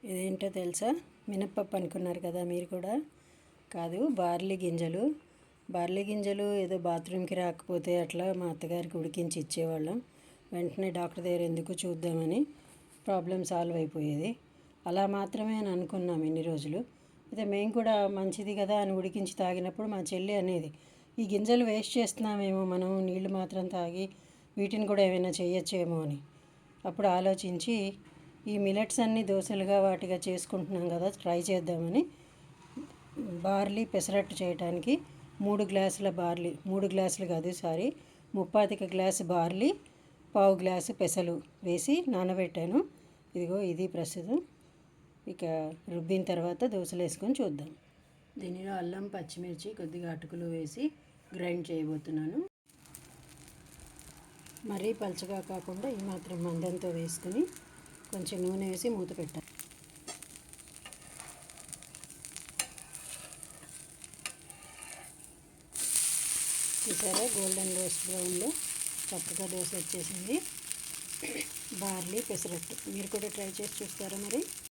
ఇదేంటో తెలుసా? మినప్పప్పు అనుకున్నారు కదా మీరు కూడా. కాదు, బార్లీ గింజలు ఏదో బాత్రూమ్కి రాకపోతే అట్లా మా అత్తగారికి ఉడికించి ఇచ్చేవాళ్ళం. వెంటనే డాక్టర్ దగ్గర ఎందుకు చూద్దామని ప్రాబ్లం సాల్వ్ అయిపోయేది. అలా మాత్రమే అని అనుకున్నాం ఇన్ని రోజులు. అయితే మేము కూడా మంచిది కదా అని ఉడికించి తాగినప్పుడు మా చెల్లి అనేది, ఈ గింజలు వేస్ట్ చేస్తున్నామేమో మనం, నీళ్లు మాత్రం తాగి వీటిని కూడా ఏమైనా చేయొచ్చేమో అని అప్పుడు ఆలోచించి, ఈ మిలెట్స్ అన్నీ దోశలుగా వాటిగా చేసుకుంటున్నాం కదా, ట్రై చేద్దామని బార్లీ పెసరట్టు చేయడానికి 3 గ్లాసుల బార్లీ, 3 గ్లాసులు కాదు సారీ, 35 గ్లాసు బార్లీ, 1/4 గ్లాసు పెసలు వేసి నానబెట్టాను. ఇదిగో ఇది ప్రస్తుతం. ఇక రుబ్బిన తర్వాత దోశలు వేసుకొని చూద్దాం. దీనిలో అల్లం, పచ్చిమిర్చి, కొద్దిగా అటుకులు వేసి గ్రైండ్ చేయబోతున్నాను. మరీ పలుచగా కాకుండా ఈ మాత్రం మందంతో వేసుకుని కొంచెం నూనె వేసి మూత పెట్టాలి. చూసారా, గోల్డెన్ రోస్ట్ బ్రౌన్లో చక్కగా దోశ వచ్చేసింది. బార్లీ పెసరట్టు మీరు కూడా ట్రై చేసి చూస్తారా మరి?